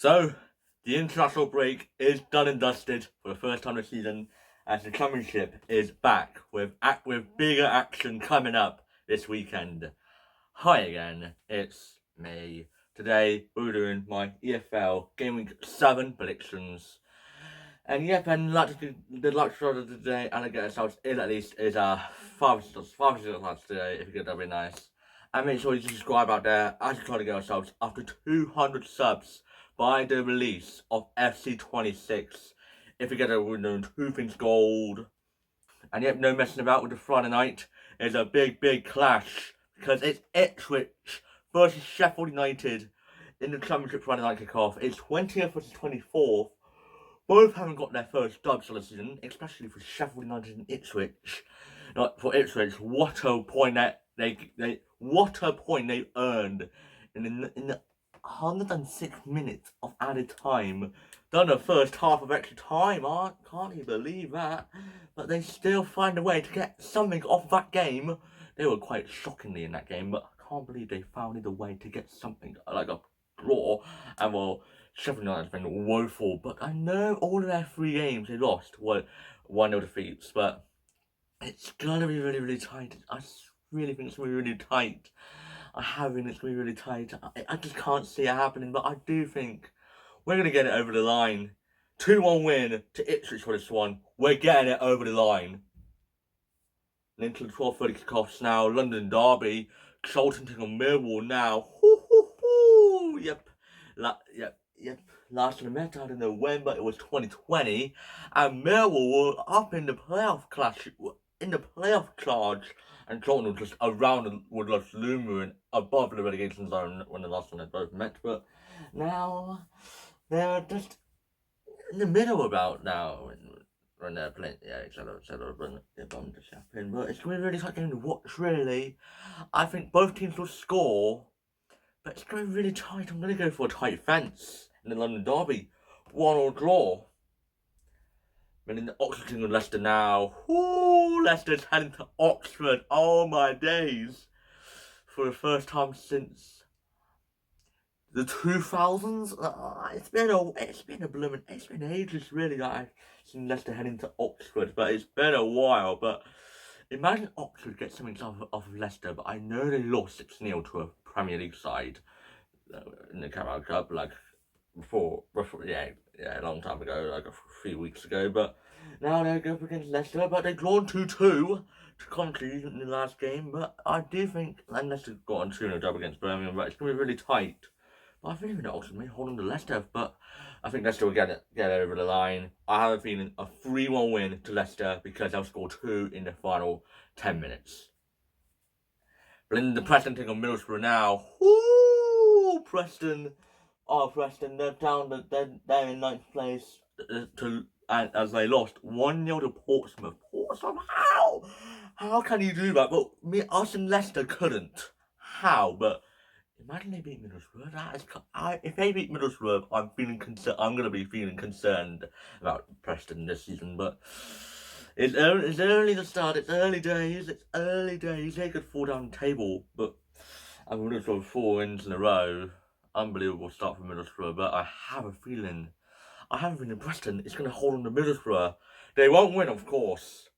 So, the international break is done and dusted for the first time this season, as the Championship is back with bigger action coming up this weekend. Hi again, it's me. Today we're doing my EFL Gameweek 7 predictions. And yep, and the luck shot of the day, and I get ourselves in at least is 5 today, if you could, that'd be nice. And make sure you subscribe out there as we try to get ourselves up to 200 subs by the release of FC26. If we get a winner, 2 things gold. And yep, no messing about with the Friday night. It's a big clash because it's Ipswich versus Sheffield United in the Championship Friday night kickoff. It's 20th versus 24th. Both haven't got their first dubs of the season, especially for Sheffield United and Ipswich. Like for Ipswich, what a point they earned in the 106 minutes of added time. Done the first half of extra time. I can't even believe that. But they still find a way to get something off that game. They were quite shockingly in that game, but I can't believe they found a way to get something like a draw. And well, Sheffield United has been woeful, but I know all of their 3 games they lost were 1-0 defeats, but it's gonna be really tight. I really think it's gonna be really tight. I have been, it's gonna be really tight. I just can't see it happening, but I do think we're gonna get it over the line. 2-1 win to Ipswich for this one. We're getting it over the line. And into the 12:30 kickoffs now. London Derby. Charlton taking on Millwall now. Yep. Last time I met out in November, it was 2020, and Millwall were up in the playoff clash, in the playoff charge, and Charlton was just around with just looming above the relegation zone when the last time they both met. But now they're just in the middle about now when they're playing, etc. But I'm just happening. But it's gonna be really tight game to watch. Really, I think both teams will score. But it's going to be really tight. I'm going to go for a tight fence in the London Derby. 1-1 draw. And in the Oxford and Leicester now. Ooh, Leicester's heading to Oxford. Oh my days. For the first time since the 2000s. It's been ages really that I've seen Leicester heading to Oxford. But it's been a while. But imagine Oxford get something off of Leicester. But I know they lost 6-0 to a Premier League side in the Carabao Cup, like before, a long time ago, like a few weeks ago. But now they go up against Leicester, but they've drawn 2-2 to Coventry in the last game. But I do think, and Leicester got on 2-0 up against Birmingham, but it's going to be really tight. But I think even Oxford may hold on to Leicester, but I think Leicester will get it over the line. I have a feeling a 3-1 win to Leicester because they'll score 2 in the final 10 minutes. But the Preston take on Middlesbrough now. Ooh, Preston. Oh, Preston, they're down. They're in 9th place as they lost 1-0 to Portsmouth. Portsmouth, how? How can you do that? But us and Leicester couldn't. How? But imagine they beat Middlesbrough. If they beat Middlesbrough, I'm gonna be feeling concerned about Preston this season. But it's only the start. It's early days. They could fall down the table, but I'm Middlesbrough 4 wins in a row. Unbelievable start for Middlesbrough, but I have a feeling Preston is going to hold on to Middlesbrough. They won't win, of course.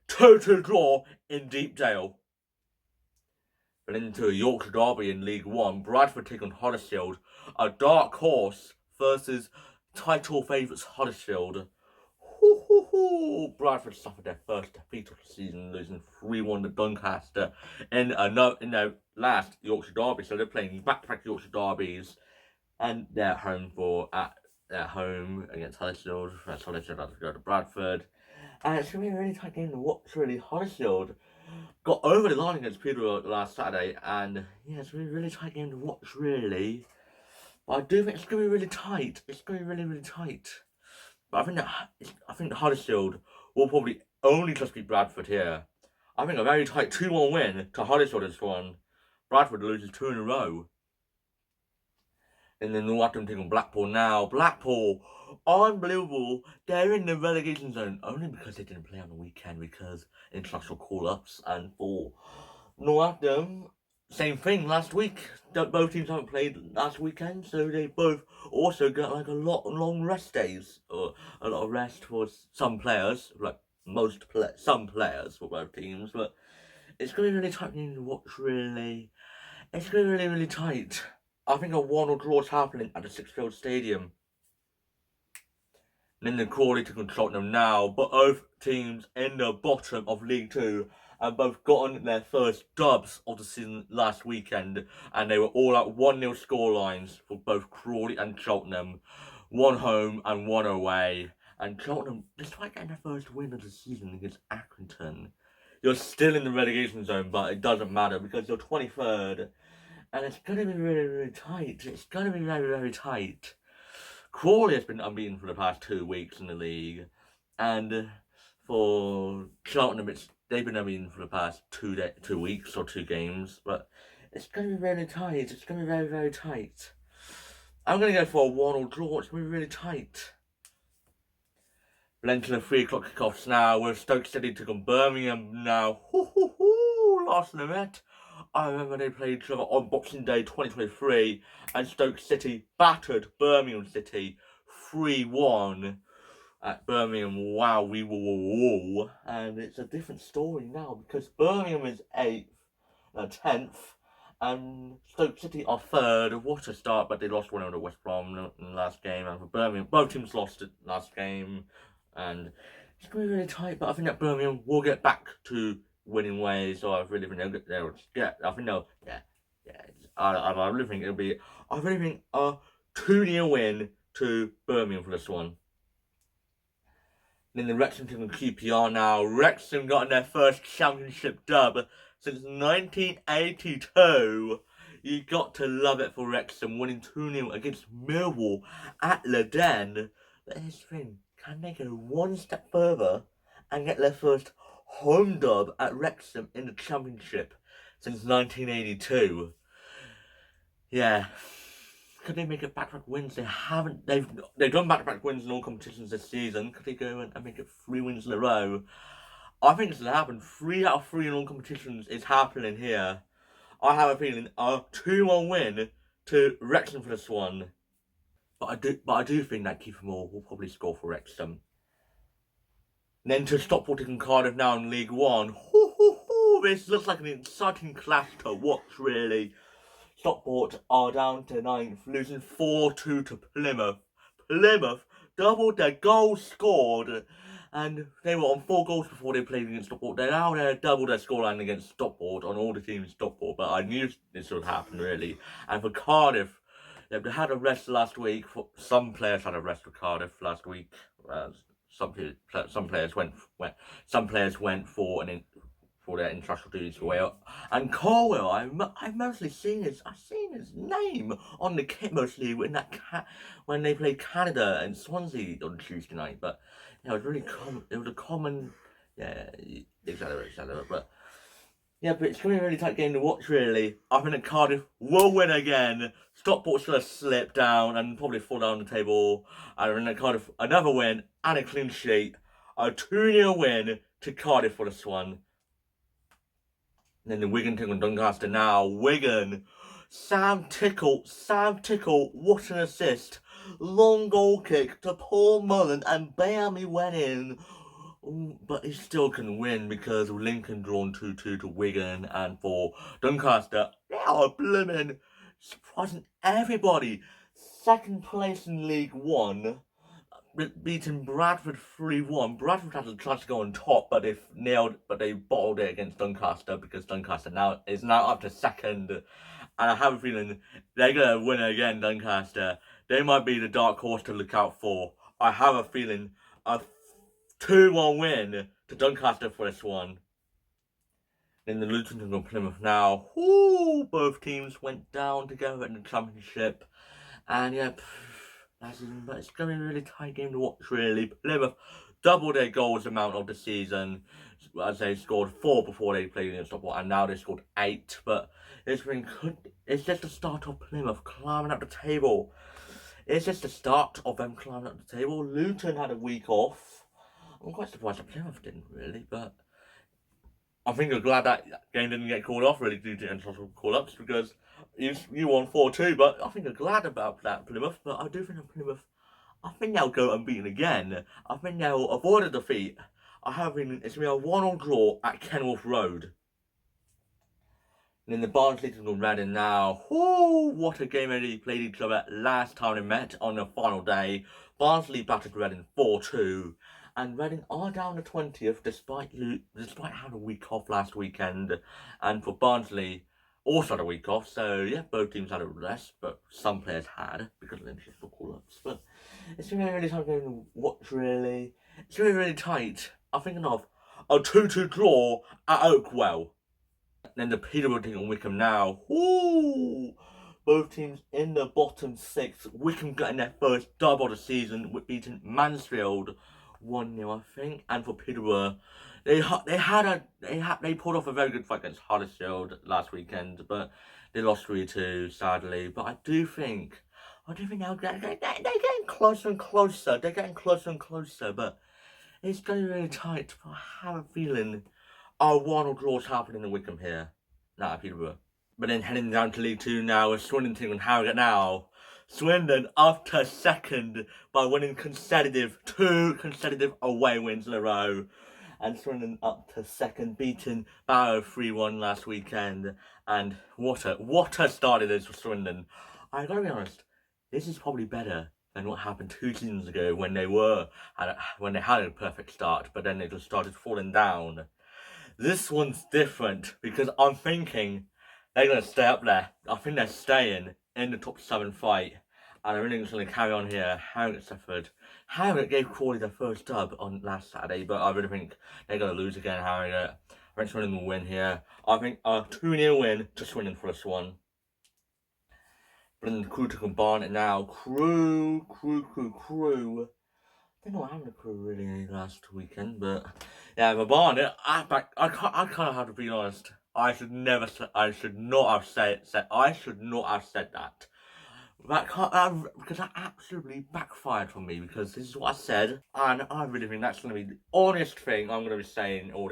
2-2 draw in Deepdale. But into Yorkshire Derby in League One, Bradford take on Huddersfield. A dark horse versus title favourites Huddersfield. Bradford suffered their first defeat of the season, losing 3-1 to Doncaster in their last Yorkshire Derby. So they're playing back-to-back Yorkshire Derbies, and they're at home against Huddersfield. That's Huddersfield have to go to Bradford, and it's gonna be a really tight game to watch. Really, Huddersfield got over the line against Peterborough last Saturday, and yeah, it's gonna be a really tight game to watch. Really, but I do think it's gonna be really tight. It's gonna be really tight. But I think Huddersfield will probably only just beat Bradford here. I think a very tight 2-1 win to Huddersfield this one. Bradford loses 2 in a row. And then Northampton taking Blackpool now. Blackpool, unbelievable. They're in the relegation zone only because they didn't play on the weekend because international call-ups. And for Northampton, same thing last week. Both teams haven't played last weekend, so they both also got like a lot of long rest days, or a lot of rest for some players, like some players for both teams. But it's going to be really tight to watch. Really, it's going to be really, really tight. I think a 1-1 draw is happening at the Sixfield Stadium. And then the Crawley to control them now, but both teams in the bottom of League Two and both gotten their first dubs of the season last weekend, and they were all at 1-0 scorelines for both Crawley and Cheltenham, one home and one away. And Cheltenham, despite getting their first win of the season against Accrington, you're still in the relegation zone, but it doesn't matter because you're 23rd, and it's going to be really, really tight. It's going to be very, very tight. Crawley has been unbeaten for the past 2 weeks in the league, and for Cheltenham, they've been unbeaten for the past 2 weeks or 2 games. But it's going to be really tight. It's going to be very, very tight. I'm going to go for a 1-1 draw. It's going to be really tight. Then to the 3 o'clock kickoffs now, with Stoke City took on Birmingham now. Last in the Met. I remember they played each other on Boxing Day 2023, and Stoke City battered Birmingham City 3-1 at Birmingham. Wow, we were. And it's a different story now because Birmingham is 8th, 10th, and Stoke City are 3rd. What a start, but they lost 1-0 to West Brom in the last game. And for Birmingham, both teams lost it last game, and it's going to be really tight. But I think that Birmingham will get back to winning ways, so I really think they'll get. I think they'll, I really think it'll be. I really think a 2-0 win to Birmingham for this one. Then the Wrexham team and QPR now. Wrexham got their first championship dub since 1982. You got to love it for Wrexham, winning 2-0 against Millwall at Le Den. But here's the thing: can they go one step further and get their first home dub at Wrexham in the Championship since 1982? Yeah. Could they make it back-to-back wins? They haven't. They've done back-to-back wins in all competitions this season. Could they go and make it 3 wins in a row? I think it's going to happen. 3 out of 3 in all competitions is happening here. I have a feeling a 2-1 win to Wrexham for this one. But I do think that Kiefer Moore will probably score for Wrexham. And then to Stockport and Cardiff now in League One. This looks like an exciting clash to watch, really. Stockport are down to 9th, losing 4-2 to Plymouth. Plymouth doubled their goals scored, and they were on 4 goals before they played against Stockport. They're now doubled their scoreline against Stockport on all the teams in Stockport, but I knew this would happen, really. And for Cardiff, they had a rest last week. Some players had a rest for Cardiff last week. Some players went for their international duties away. And Colwell, I've mostly seen his name on the kit mostly when they played Canada and Swansea on Tuesday night. But it was really common. It was a common, etc. But yeah, but it's going to be a really tight game to watch, really. I think that Cardiff will win again. Stockport's going to slip down and probably fall down the table. I think that Cardiff, another win and a clean sheet. A 2-0 win to Cardiff for this one. And then the Wigan team on Doncaster now. Wigan. Sam Tickle, what an assist. Long goal kick to Paul Mullen and barely went in. But he still can win because Lincoln drawn 2-2 to Wigan, and for Doncaster, they are blooming surprising everybody. 2nd place in League One, beating Bradford 3-1. Bradford had a chance to go on top, but they bottled it against Doncaster because Doncaster is now up to 2nd. And I have a feeling they're gonna win again, Doncaster. They might be the dark horse to look out for. I have a feeling a 2-1 win to Doncaster for this one. Then the Luton and Plymouth now. Both teams went down together in the Championship. And yeah, but it's going to be a really tight game to watch, really. Plymouth doubled their goals amount of the season, as they scored 4 before they played against Stockport, and now they scored 8. But it's just the start of Plymouth climbing up the table. It's just the start of them climbing up the table. Luton had a week off. I'm quite surprised that Plymouth didn't, really, but I think I'm glad that game didn't get called off really due to international call-ups because you won 4-2, but I think I'm glad about that, Plymouth. But I do think that Plymouth, I think they'll go unbeaten again. I think they'll avoid a defeat. It's going to be a 1-1 draw at Kenilworth Road. And in the Barnsley and Reading now. Whoo, what a game they played each other last time they met on the final day. Barnsley battered Reading 4-2. And Reading are down to 20th despite having a week off last weekend. And for Barnsley, also had a week off. So, yeah, both teams had a rest. But some players had because of the international call-ups. But it's been a really tight game to watch, really. It's really, really tight. I'm thinking of a 2-2 draw at Oakwell. Then the Peterborough team and Wickham now. Ooh, both teams in the bottom 6. Wickham getting their first dub of the season with beating Mansfield 1-0, I think. And for Peterborough, they pulled off a very good fight against Huddersfield last weekend, but they lost 3-2, sadly. But I do think they're getting closer and closer. They're getting closer and closer, but it's going to be really tight. But I have a feeling a 1-1 draw's happening in Wickham here, not at Peterborough. But then heading down to League 2 now, with Swindon team and Harrogate now. Swindon up to second by winning two consecutive away wins in a row. And Swindon up to second, beating Barrow 3-1 last weekend. And what a start it is for Swindon. I gotta be honest, this is probably better than what happened 2 seasons ago when they had a perfect start, but then they just started falling down. This one's different because I'm thinking they're going to stay up there. I think they're staying in the top 7 fight. And I really think it's going to carry on here. Harrogate suffered. Harrogate gave Crawley their first dub on last Saturday, but I really think they're going to lose again, Harrogate. I think Swindon will win here. I think a 2-0 win to Swindon for this one. But then the Crew took a Barnet now. Crew. I don't know what happened to Crew really last weekend, but yeah, the Barnet, I kind of have to be honest. I should not have said that. Because that absolutely backfired for me, because this is what I said, and I really think that's going to be the honest thing I'm going to be saying all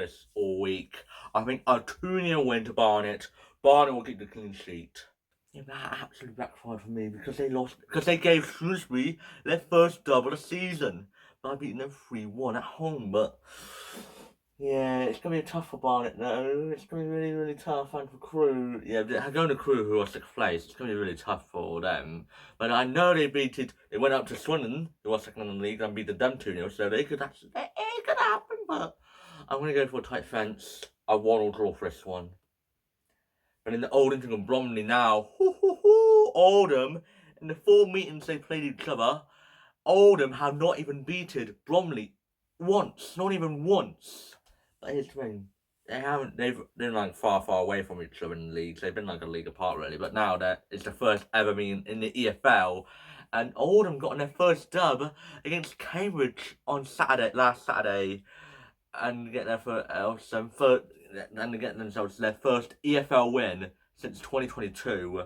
week. I think a 2-0 win to Barnet. Barnet will get the clean sheet. Yeah, that absolutely backfired for me because they gave Shrewsbury their first dub of the season by beating them 3-1 at home. But yeah, it's going to be tough for Barnet though. It's going to be really, really tough. And for Crew, yeah, going to Crew who are 6th place, it's going to be really tough for them. But I know they went up to Swindon, who are 2nd in the league, and beat them 2-0, so it could happen. But I'm going to go for a tight fence, a 1-1 draw for this one. But in the Oldham and Bromley now, Oldham, in the 4 meetings they played each other, Oldham have not even beaten Bromley once, not even once. But here's the thing, they've been like far away from each other in the leagues. They've been like a league apart really, but now it's the first ever meeting in the EFL. And Oldham got their first dub against Cambridge on last Saturday, and get themselves their first EFL win since 2022.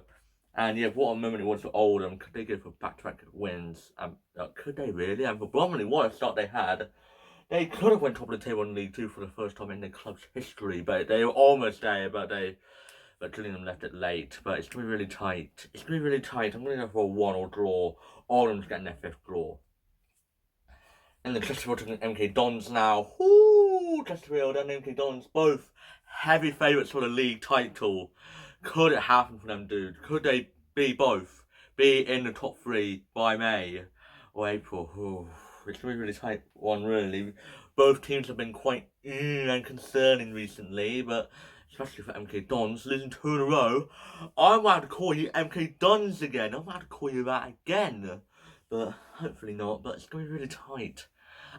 And yeah, what a moment it was for Oldham. Could they go for back-to-back wins? Could they really? And for Bromley, what a start they had. They could have went top of the table in League 2 for the first time in their club's history, but they were almost there, but Gillingham left it late. But it's going to be really tight. I'm going to go for a 1-1 draw. Oldham's getting their 5th draw. And the Chesterfield and MK Dons now. Chesterfield and MK Dons, both heavy favourites for the league title. Could it happen for them, dude? Could they be in the top 3 by May or April? It's going to be a really tight one, really. Both teams have been quite and concerning recently, but especially for MK Dons, losing 2 in a row. I might have to call you MK Dons again. I might have to call you that again. But hopefully not. But it's going to be really tight.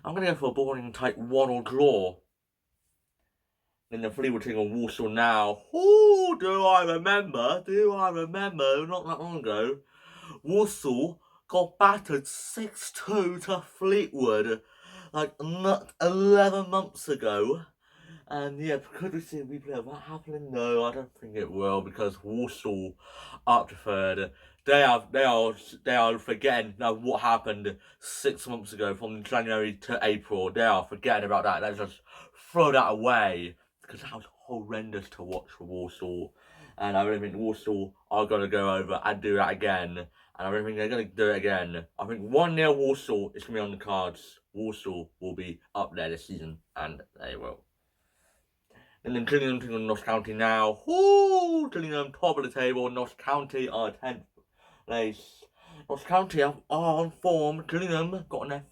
I'm going to go for a boring and tight 1-1 draw. In the Fleetwood team on Walsall now. Do I remember? Not that long ago, Walsall got battered 6-2 to Fleetwood, like not 11 months ago. And yeah, could we see a replay of that happening? No, I don't think it will, because Walsall up to 3rd. They are forgetting what happened 6 months ago from January to April. They are forgetting about that. They just throw that away because that was horrendous to watch for Walsall. And I really think Walsall are going to go over and do that again. And I really think they're going to do it again. I think 1-0 Walsall is going to be on the cards. Walsall will be up there this season, and they will. And then Gillingham taking on Notts County now. Woo! Gillingham top of the table. Notts County are 10th place. Notts County are on form. Gillingham got on their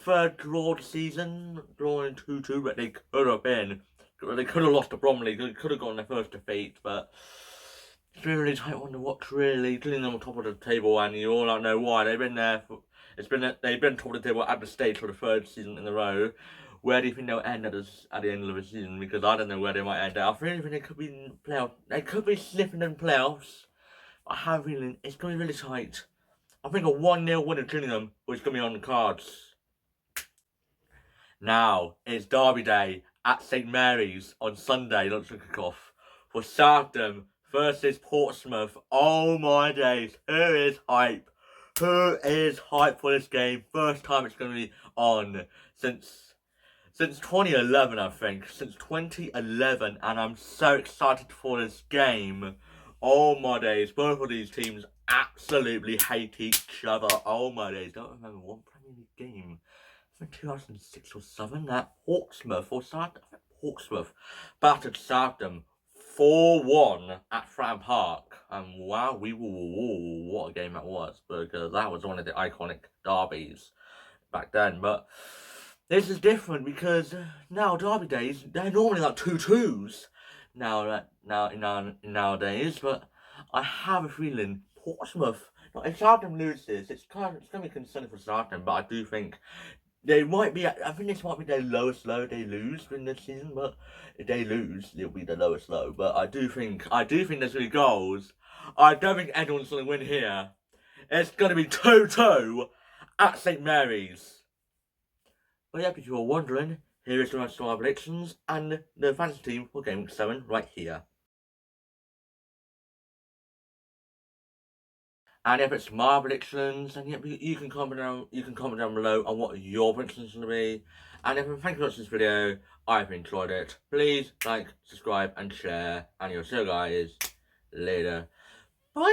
third draw of the season, drawing 2-2, but they could have been. They could have lost to Bromley. They could have gotten their first defeat, but it's really tight one to watch. Really, Gillingham on top of the table, and you all know why. They've been there. They've been top of the table at the stage for the third season in a row. Where do you think they'll end at the end of the season? Because I don't know where they might end at. I really think they could be in playoffs. They could be slipping in playoffs. But I have a feeling it's going to be really tight. I think a 1-0 win of Gillingham is going to be on the cards. Now, it's Derby Day at St Mary's on Sunday, lunchtime kickoff, for Southampton versus Portsmouth. Oh my days, who is hype? Who is hype for this game? First time it's going to be on since 2011, I think. Since 2011, and I'm so excited for this game. Oh my days, both of these teams absolutely hate each other. Oh my days, don't remember one Premier League game from 2006 or 7 that Portsmouth battered Southampton 4-1 at Fratton Park. And wow, what a game that was, because that was one of the iconic derbies back then. But this is different because now Derby days, they're normally like 2-2s nowadays, but I have a feeling Portsmouth, if Southampton loses, it's going to be concerning for Southampton, but I do think they might be, I think this might be their lowest low they lose in this season, but if they lose, it'll be the lowest low. But I do think there's going to be goals. I don't think anyone's going to win here. It's going to be 2-2 at St Mary's. But yeah, if you were wondering, here is the rest of our predictions and the fantasy team for Gameweek 7 right here. And if it's my predictions, and you can comment down below on what your predictions are going to be. And if thank you for watching this video, I hope you enjoyed it. Please like, subscribe, and share. And you'll see you guys later. Bye.